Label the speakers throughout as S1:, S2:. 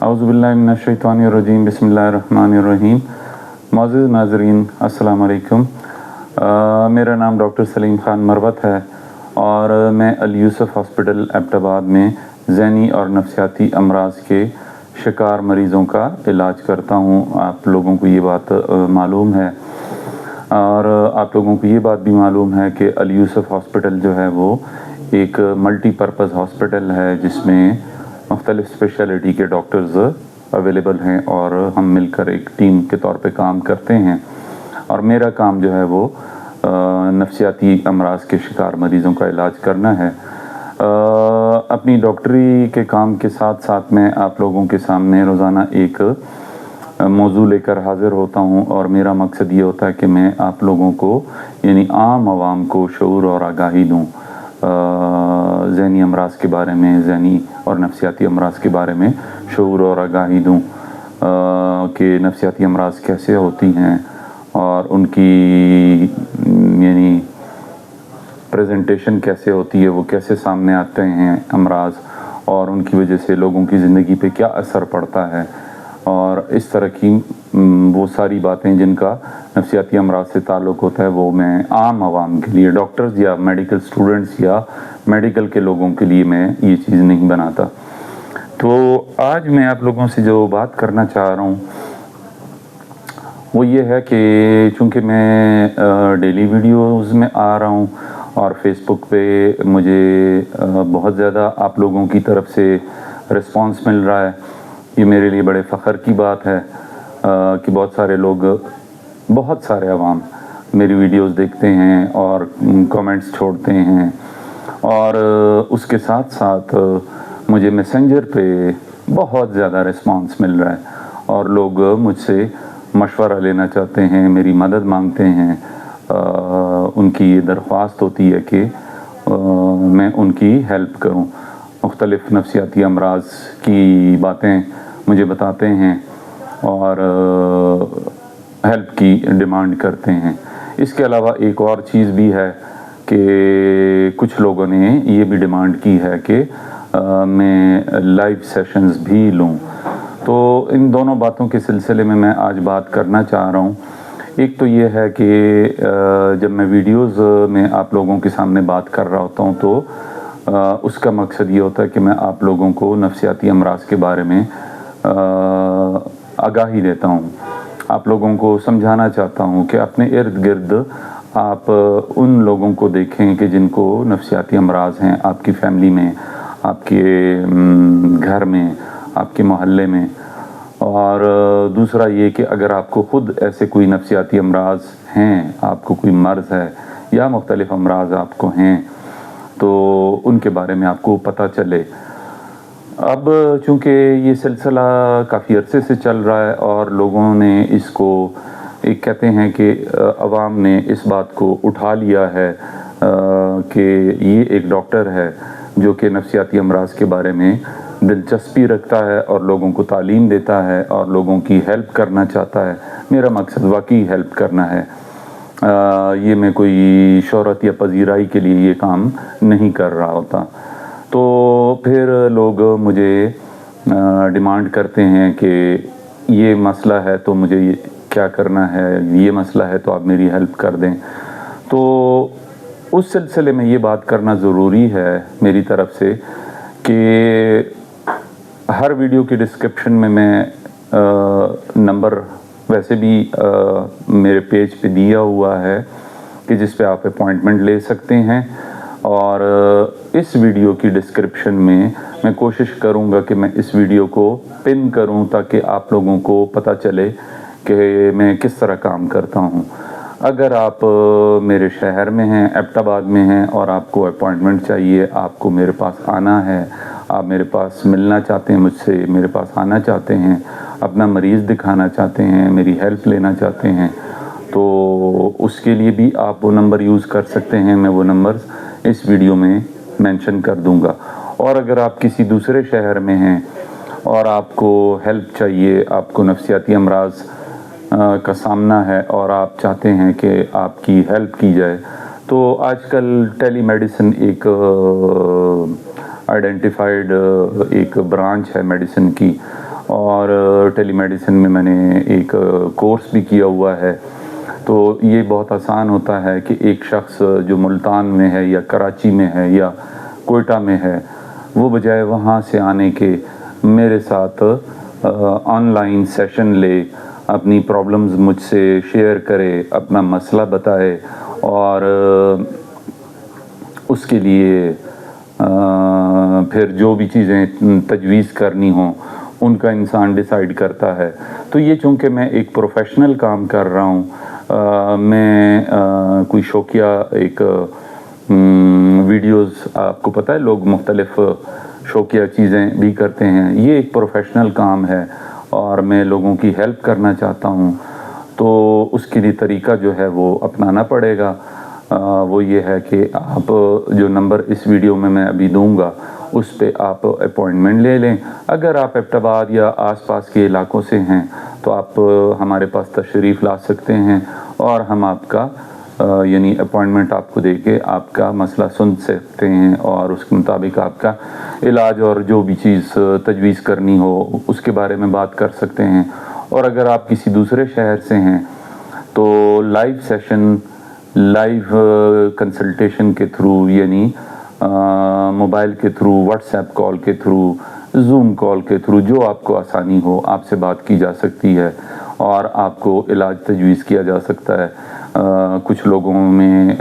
S1: औज़ुबिल्लाहि मिनश्शैतानिर्रजीम बिस्मिल्लाहिर्रहमानिर्रहीम। मौजूद नाज़रीन अस्सलाम वालेकुम। मेरा नाम डॉक्टर सलीम ख़ान मरवत है और मैं अल यूसुफ़ हॉस्पिटल एबटाबाद में ज़हनी और नफ्सियाती अमराज़ के शिकार मरीज़ों का इलाज करता हूँ। आप लोगों को ये बात मालूम है और आप लोगों को ये बात भी मालूम है कि अल यूसुफ़ हॉस्पिटल जो है वो एक मल्टीपर्पज़ हॉस्पिटल है जिसमें मुख्तलिफ़ स्पेशलिटी के डॉक्टर्स अवेलेबल हैं और हम मिलकर एक टीम के तौर पे काम करते हैं। और मेरा काम जो है वो नफ्सियाती अमराज़ के शिकार मरीज़ों का इलाज करना है। अपनी डॉक्टरी के काम के साथ साथ मैं आप लोगों के सामने रोज़ाना एक मौजू लेकर हाज़िर होता हूँ और मेरा मकसद ये होता है कि मैं आप लोगों को यानी आम आवाम को शऊर और आगाही दूँ ज़हनी अमराज़ के बारे में, ज़हनी और नफ्सियाती अमराज़ के बारे में शऊर और आगाही दूँ कि नफ्सियाती अमराज़ कैसे होती हैं और उनकी यानी प्रेजेंटेशन कैसे होती है, वो कैसे सामने आते हैं अमराज़ और उनकी वजह से लोगों की ज़िंदगी पे क्या असर पड़ता है और इस तरह की वो सारी बातें जिनका नफ्सियाती अमराज़ से ताल्लुक़ होता है वो मैं आम आवाम के लिए, डॉक्टर्स या मेडिकल स्टूडेंट्स या मेडिकल के लोगों के लिए मैं ये चीज़ नहीं बनाता। तो आज मैं आप लोगों से जो बात करना चाह रहा हूँ वो ये है कि चूँकि मैं डेली वीडियोज़ में आ रहा हूँ और फेसबुक पे मुझे बहुत ज़्यादा आप लोगों की तरफ से रिस्पांस मिल रहा है। ये मेरे लिए बड़े फ़ख्र की बात है कि बहुत सारे लोग, बहुत सारे अवाम मेरी वीडियोज़ देखते हैं और कमेंट्स छोड़ते हैं और उसके साथ साथ मुझे मैसेंजर पे बहुत ज़्यादा रिस्पांस मिल रहा है और लोग मुझसे मशवरा लेना चाहते हैं, मेरी मदद मांगते हैं। उनकी ये दरख्वास्त होती है कि मैं उनकी हेल्प करूं। मुख्तलिफ़ नफ्सियाती अमराज़ की बातें मुझे बताते हैं और हेल्प की डिमांड करते हैं। इसके अलावा एक और चीज़ भी है कि कुछ लोगों ने ये भी डिमांड की है कि मैं लाइव सेशंस भी लूं। तो इन दोनों बातों के सिलसिले में मैं आज बात करना चाह रहा हूँ। एक तो ये है कि जब मैं वीडियोज़ में आप लोगों के सामने बात कर रहा होता हूँ तो उसका मकसद ये होता है कि मैं आप लोगों को नफ्सियाती अमराज़ के बारे में आगाही देता हूँ, आप लोगों को समझाना चाहता हूँ कि अपने इर्द गिर्द आप उन लोगों को देखें कि जिनको नफ्सियाती अमराज़ हैं, आपकी फ़ैमिली में, आपके घर में, आपके मोहल्ले में। और दूसरा ये कि अगर आपको ख़ुद ऐसे कोई नफ्सियाती अमराज़ हैं, आपको कोई मर्ज़ है या मुख्तलिफ़ अमराज़ आपको हैं तो उनके बारे में आपको पता चले। अब चूँकि ये सिलसिला काफ़ी अरसे से चल रहा है और लोगों ने इसको एक कहते हैं कि अवाम ने इस बात को उठा लिया है कि ये एक डॉक्टर है जो कि नफ्सियाती अमराज़ के बारे में दिलचस्पी रखता है और लोगों को तालीम देता है और लोगों की हेल्प करना चाहता है। मेरा मकसद वाकई हेल्प करना है। ये मैं कोई शोहरत या पजीराई के लिए ये काम नहीं कर रहा होता। तो फिर लोग मुझे डिमांड करते हैं कि ये मसला है तो मुझे क्या करना है, ये मसला है तो आप मेरी हेल्प कर दें। तो उस सिलसिले में ये बात करना ज़रूरी है मेरी तरफ़ से कि हर वीडियो की डिस्क्रिप्शन में मैं नंबर वैसे भी मेरे पेज पे दिया हुआ है कि जिस पे आप अपॉइंटमेंट ले सकते हैं। और इस वीडियो की डिस्क्रिप्शन में मैं कोशिश करूँगा कि मैं इस वीडियो को पिन करूँ ताकि आप लोगों को पता चले कि मैं किस तरह काम करता हूँ। अगर आप मेरे शहर में हैं, एबटाबाद में हैं और आपको अपॉइंटमेंट चाहिए, आपको मेरे पास आना है, आप मेरे पास मिलना चाहते हैं मुझसे, मेरे पास आना चाहते हैं, अपना मरीज़ दिखाना चाहते हैं, मेरी हेल्प लेना चाहते हैं तो उसके लिए भी आप वो नंबर यूज़ कर सकते हैं। मैं वो नंबर्स इस वीडियो में मेंशन कर दूंगा। और अगर आप किसी दूसरे शहर में हैं और आपको हेल्प चाहिए, आपको नफ्सियाती अमराज़ का सामना है और आप चाहते हैं कि आपकी हेल्प की जाए तो आजकल टेली मेडिसिन एक आइडेंटिफाइड एक ब्रांच है मेडिसिन की اور ٹیلی میڈیسن میں میں نے ایک کورس بھی کیا ہوا ہے. تو یہ بہت آسان ہوتا ہے کہ ایک شخص جو ملتان میں ہے یا کراچی میں ہے یا کوئٹہ میں ہے، وہ بجائے وہاں سے آنے کے میرے ساتھ آن لائن سیشن لے، اپنی پرابلمز مجھ سے شیئر کرے، اپنا مسئلہ بتائے، اور اس کے لیے پھر جو بھی چیزیں تجویز کرنی ہوں ان کا انسان ڈیسائیڈ کرتا ہے. تو یہ چونکہ میں ایک پروفیشنل کام کر رہا ہوں، میں کوئی شوقیہ ایک ویڈیوز، آپ کو پتہ ہے لوگ مختلف شوقیہ چیزیں بھی کرتے ہیں، یہ ایک پروفیشنل کام ہے اور میں لوگوں کی ہیلپ کرنا چاہتا ہوں. تو اس کے لیے طریقہ جو ہے وہ اپنانا پڑے گا. وہ یہ ہے کہ آپ جو نمبر اس ویڈیو میں ابھی دوں گا اس پہ آپ اپوائنٹمنٹ لے لیں. اگر آپ ایبٹ آباد یا آس پاس کے علاقوں سے ہیں تو آپ ہمارے پاس تشریف لا سکتے ہیں اور ہم آپ کا یعنی اپوائنٹمنٹ آپ کو دے کے آپ کا مسئلہ سن سکتے ہیں اور اس کے مطابق آپ کا علاج اور جو بھی چیز تجویز کرنی ہو اس کے بارے میں بات کر سکتے ہیں. اور اگر آپ کسی دوسرے شہر سے ہیں تو لائیو سیشن، لائیو کنسلٹیشن کے تھرو، یعنی موبائل کے تھرو، واٹس ایپ کال کے تھرو، زوم کال کے تھرو، جو آپ کو آسانی ہو آپ سے بات کی جا سکتی ہے اور آپ کو علاج تجویز کیا جا سکتا ہے. کچھ لوگوں میں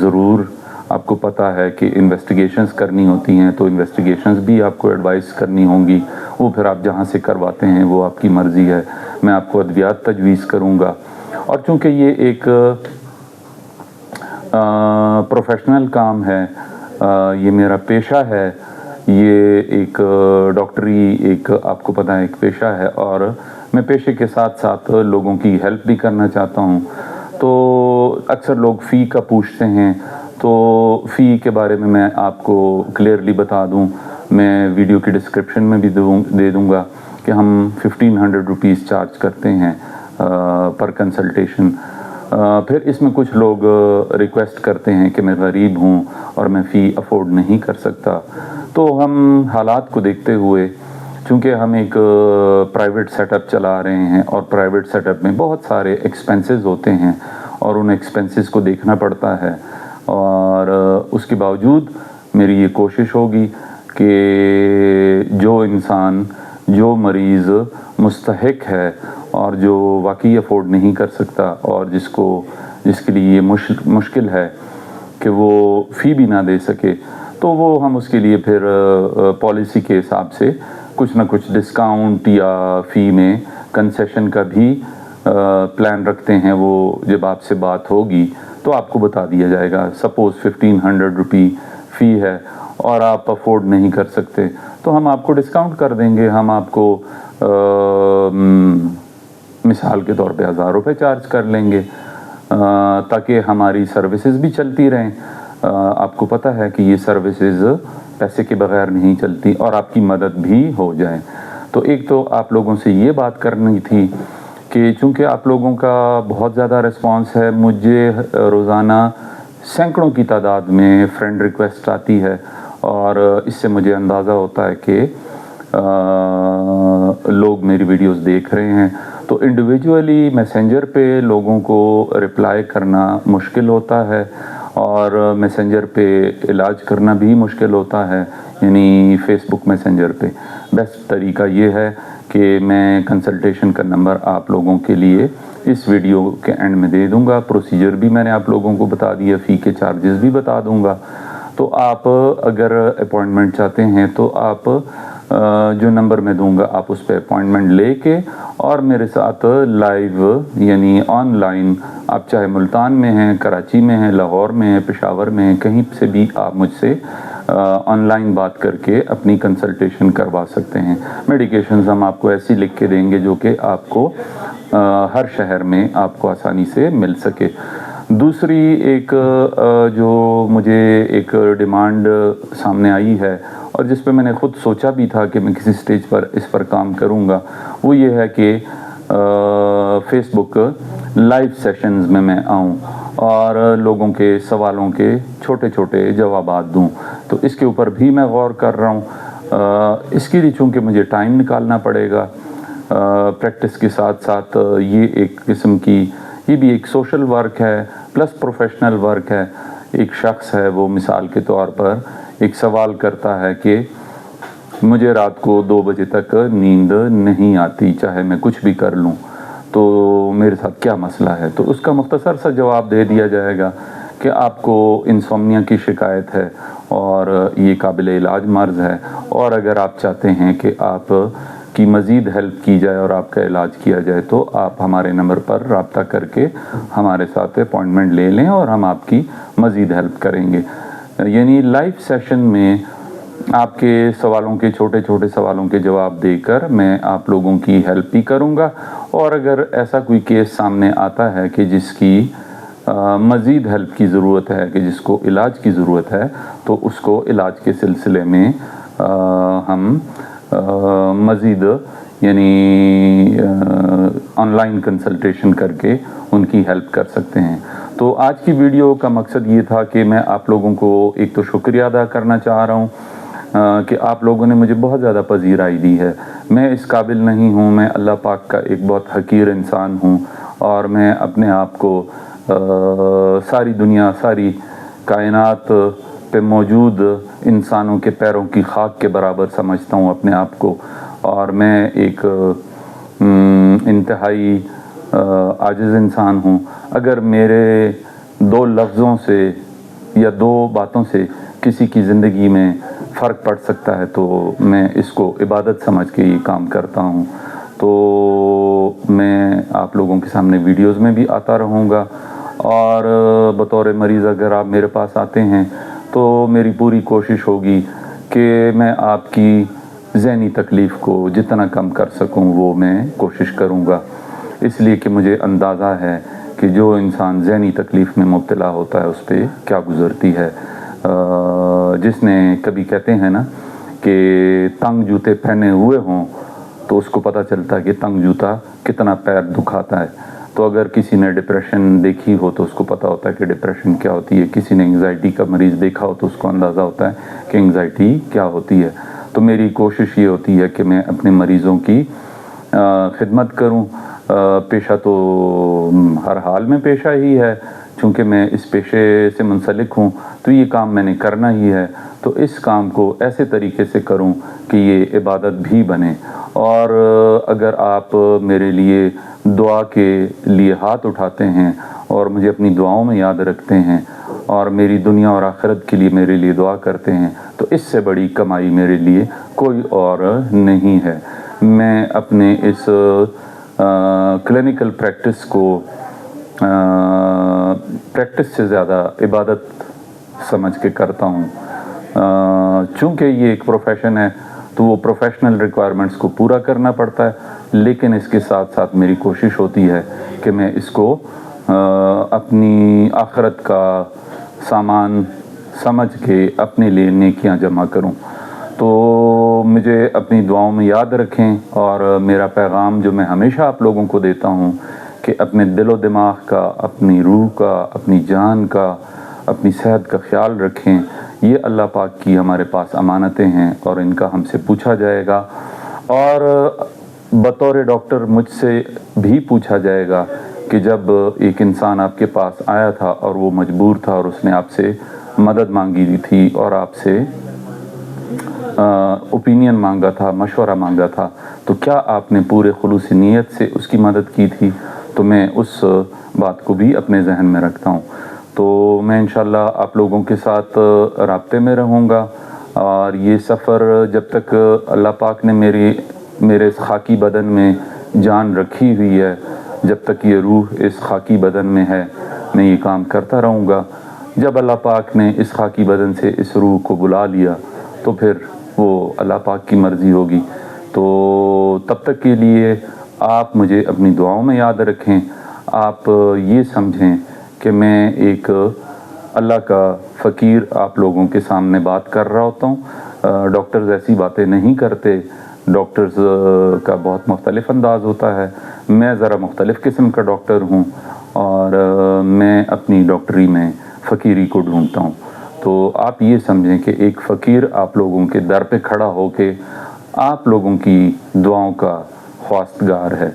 S1: ضرور آپ کو پتہ ہے کہ انویسٹیگیشنز کرنی ہوتی ہیں، تو انویسٹیگیشنز بھی آپ کو ایڈوائز کرنی ہوں گی، وہ پھر آپ جہاں سے کرواتے ہیں وہ آپ کی مرضی ہے. میں آپ کو ادویات تجویز کروں گا. اور چونکہ یہ ایک پروفیشنل کام ہے، یہ میرا پیشہ ہے، یہ ایک ڈاکٹری ایک آپ کو پتہ ہے ایک پیشہ ہے، اور میں پیشے کے ساتھ ساتھ لوگوں کی ہیلپ بھی کرنا چاہتا ہوں. تو اکثر لوگ فی کا پوچھتے ہیں، تو فی کے بارے میں آپ کو کلیئرلی بتا دوں. میں ویڈیو کی ڈسکرپشن میں بھی دے دوں گا کہ ہم 1500 روپیز چارج کرتے ہیں پر کنسلٹیشن. پھر اس میں کچھ لوگ ریکویسٹ کرتے ہیں کہ میں غریب ہوں اور میں فی افورڈ نہیں کر سکتا. تو ہم حالات کو دیکھتے ہوئے، چونکہ ہم ایک پرائیویٹ سیٹ اپ چلا رہے ہیں اور پرائیویٹ سیٹ اپ میں بہت سارے ایکسپینسز ہوتے ہیں اور ان ایکسپینسز کو دیکھنا پڑتا ہے، اور اس کے باوجود میری یہ کوشش ہوگی کہ جو انسان، جو مریض مستحق ہے اور جو واقعی افورڈ نہیں کر سکتا اور جس کے لیے یہ مشکل ہے کہ وہ فی بھی نہ دے سکے، تو وہ ہم اس کے لیے پھر پالیسی کے حساب سے کچھ نہ کچھ ڈسکاؤنٹ یا فی میں کنسیشن کا بھی پلان رکھتے ہیں. وہ جب آپ سے بات ہوگی تو آپ کو بتا دیا جائے گا. سپوز 1500 روپی فی ہے اور آپ افورڈ نہیں کر سکتے تو ہم آپ کو ڈسکاؤنٹ کر دیں گے. ہم آپ کو مثال کے طور پہ 1000 روپے چارج کر لیں گے تاکہ ہماری سروسز بھی چلتی رہیں. آپ کو پتہ ہے کہ یہ سروسز پیسے کے بغیر نہیں چلتی اور آپ کی مدد بھی ہو جائے. تو ایک تو آپ لوگوں سے یہ بات کرنی تھی کہ چونکہ آپ لوگوں کا بہت زیادہ رسپانس ہے، مجھے روزانہ سینکڑوں کی تعداد میں فرینڈ ریکویسٹ آتی ہے اور اس سے مجھے اندازہ ہوتا ہے کہ لوگ میری ویڈیوز دیکھ رہے ہیں. تو انڈیویجولی میسنجر پہ لوگوں کو رپلائی کرنا مشکل ہوتا ہے اور میسنجر پہ علاج کرنا بھی مشکل ہوتا ہے، یعنی فیس بک میسنجر پہ. بیسٹ طریقہ یہ ہے کہ میں کنسلٹیشن کا نمبر آپ لوگوں کے لیے اس ویڈیو کے اینڈ میں دے دوں گا. پروسیجر بھی میں نے آپ لوگوں کو بتا دیا، فی کے چارجز بھی بتا دوں گا. تو آپ اگر اپوائنٹمنٹ چاہتے ہیں تو آپ جو نمبر میں دوں گا آپ اس پہ اپوائنٹمنٹ لے کے اور میرے ساتھ لائیو یعنی آن لائن، آپ چاہے ملتان میں ہیں، کراچی میں ہیں، لاہور میں ہیں، پشاور میں ہیں، کہیں سے بھی آپ مجھ سے آن لائن بات کر کے اپنی کنسلٹیشن کروا سکتے ہیں. میڈیکیشنز ہم آپ کو ایسی لکھ کے دیں گے جو کہ آپ کو ہر شہر میں آپ کو آسانی سے مل سکے. دوسری ایک جو مجھے ایک ڈیمانڈ سامنے آئی ہے اور جس پہ میں نے خود سوچا بھی تھا کہ میں کسی سٹیج پر اس پر کام کروں گا، وہ یہ ہے کہ فیس بک لائیو سیشنز میں آؤں اور لوگوں کے سوالوں کے چھوٹے چھوٹے جوابات دوں. تو اس کے اوپر بھی میں غور کر رہا ہوں. اس کے لیے چونکہ مجھے ٹائم نکالنا پڑے گا प्रैक्टिस के साथ साथ ये एक किस्म की ये भी एक सोशल वर्क है प्लस प्रोफेशनल वर्क है। एक शख्स है वो मिसाल के तौर पर एक सवाल करता है कि मुझे रात को 2 बजे तक नींद नहीं आती, चाहे मैं कुछ भी कर लूं, तो मेरे साथ क्या मसला है। तो उसका मुख्तसर सा जवाब दे दिया जाएगा कि आपको इंसोम्निया की शिकायत है और ये काबिल इलाज मर्ज़ है, और अगर आप चाहते हैं कि आप की मज़ीद हेल्प की जाए और आपका इलाज किया जाए तो आप हमारे नंबर पर रब्ता करके हमारे साथ अपॉइंटमेंट ले लें और हम आपकी मज़ीद हेल्प करेंगे। यानी लाइव सेशन में आपके सवालों के छोटे छोटे सवालों के जवाब देकर मैं आप लोगों की हेल्प भी करूंगा, और अगर ऐसा कोई केस सामने आता है कि जिसकी मज़ीद हेल्प की ज़रूरत है, कि जिसको इलाज की ज़रूरत है, तो उसको इलाज के सिलसिले में हम मज़ीद यानी ऑनलाइन कंसल्टेशन करके उनकी हेल्प कर सकते हैं। तो आज की वीडियो का मकसद ये था कि मैं आप लोगों को एक तो शुक्रिया अदा करना चाह रहा हूँ कि आप लोगों ने मुझे बहुत ज़्यादा पजीराई दी है। मैं इस काबिल नहीं हूँ, मैं अल्लाह पाक का एक बहुत हकीर इंसान हूँ, और मैं अपने आप को सारी दुनिया सारी कायनात पे मौजूद इंसानों के पैरों की खाक के बराबर समझता हूँ अपने आप को, और मैं एक इंतहाई आजिज़ इंसान हूँ। अगर मेरे 2 लफ्ज़ों से या 2 बातों से किसी की ज़िंदगी में फ़र्क पड़ सकता है तो मैं इसको इबादत समझ के ये काम करता हूँ। तो मैं आप लोगों के सामने वीडियोज़ में भी आता रहूँगा, और बतौर मरीज़ अगर आप मेरे पास आते हैं तो मेरी पूरी कोशिश होगी कि मैं आपकी ज़हनी तकलीफ़ को जितना कम कर सकूं वो मैं कोशिश करूंगा, इसलिए कि मुझे अंदाज़ा है कि जो इंसान ज़हनी तकलीफ़ में मुब्तला होता है उस पर क्या गुज़रती है। जिसने कभी कहते हैं ना कि तंग जूते पहने हुए हों तो उसको पता चलता है कि तंग जूता कितना पैर दुखाता है। तो अगर किसी ने डिप्रेशन देखी हो तो उसको पता होता है कि डिप्रेशन क्या होती है। किसी ने एंग्जाइटी का मरीज़ देखा हो तो उसको अंदाज़ा होता है कि एंग्जाइटी क्या होती है। तो मेरी कोशिश ये होती है कि मैं अपने मरीज़ों की खिदमत करूं। पेशा तो हर हाल में पेशा ही है, चूँकि मैं इस पेशे से मुंसलिक हूँ तो ये काम मैंने करना ही है। तो इस काम को ऐसे तरीके से करूँ कि ये इबादत भी बने। और अगर आप मेरे लिए दुआ के लिए हाथ उठाते हैं और मुझे अपनी दुआओं में याद रखते हैं और मेरी दुनिया और आखिरत के लिए मेरे लिए दुआ करते हैं, तो इससे बड़ी कमाई मेरे लिए कोई और नहीं है। मैं अपने इस क्लिनिकल प्रैक्टिस को प्रैक्टिस से ज़्यादा इबादत समझ के करता हूँ। चूँकि ये एक प्रोफेशन है तो वो प्रोफेशनल रिक्वायरमेंट्स को पूरा करना पड़ता है, लेकिन इसके साथ साथ मेरी कोशिश होती है कि मैं इसको अपनी आखिरत का सामान समझ के अपने लिए नेकियां जमा करूं। तो मुझे अपनी दुआओं में याद रखें, और मेरा पैगाम जो मैं हमेशा आप लोगों को देता हूं कि अपने दिलो दिमाग का, अपनी रूह का, अपनी जान का, अपनी सेहत का ख्याल रखें। ये अल्लाह पाक की हमारे पास अमानतें हैं और इनका हमसे पूछा जाएगा, और बतौर डॉक्टर मुझसे भी पूछा जाएगा कि जब एक इंसान आपके पास आया था और वो मजबूर था और उसने आपसे मदद मांगी थी और आपसे ओपिनियन मांगा था, मशवरा मांगा था, तो क्या आपने पूरे खुलूस नीयत से उसकी मदद की थी। तो मैं उस बात को भी अपने जहन में रखता हूँ। तो मैं इंशाल्लाह आप लोगों के साथ राब्ते में रहूँगा, और ये सफ़र जब तक अल्लाह पाक ने मेरे इस खाकी बदन में जान रखी हुई है, जब तक ये रूह इस खाकी बदन में है, मैं ये काम करता रहूँगा। जब अल्लाह पाक ने इस खाकी बदन से इस रूह को बुला लिया तो फिर वो अल्लाह पाक की मर्ज़ी होगी। तो तब तक के लिए आप मुझे अपनी दुआओं में याद रखें। आप ये समझें कि मैं एक अल्लाह का फ़कीर आप लोगों के सामने बात कर रहा होता हूँ। डॉक्टर्स ऐसी बातें नहीं करते। डॉक्टर्स का बहुत मुख्तलिफ़ अंदाज़ होता है। मैं ज़रा मुख्तलिफ़ किस्म का डॉक्टर हूँ, और मैं अपनी डॉक्टरी में फ़कीरी को ढूंढता हूँ। तो आप ये समझें कि एक फ़कीर आप लोगों के दर पे खड़ा होके आप लोगों की दुआओं का خواستگار ہے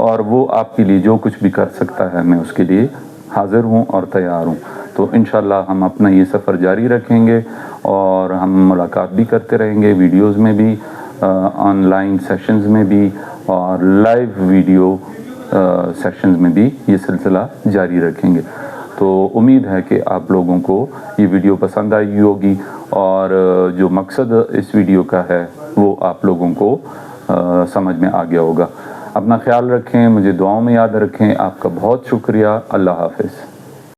S1: اور وہ آپ کے لیے جو کچھ بھی کر سکتا ہے میں اس کے لیے حاضر ہوں اور تیار ہوں. تو انشاءاللہ ہم اپنا یہ سفر جاری رکھیں گے اور ہم ملاقات بھی کرتے رہیں گے، ویڈیوز میں بھی، آن لائن سیشنز میں بھی اور لائیو ویڈیو سیشنز میں بھی یہ سلسلہ جاری رکھیں گے. تو امید ہے کہ آپ لوگوں کو یہ ویڈیو پسند آئی ہوگی اور جو مقصد اس ویڈیو کا ہے وہ آپ لوگوں کو سمجھ میں آ گیا ہوگا. اپنا خیال رکھیں، مجھے دعاؤں میں یاد رکھیں. آپ کا بہت شکریہ. اللہ حافظ.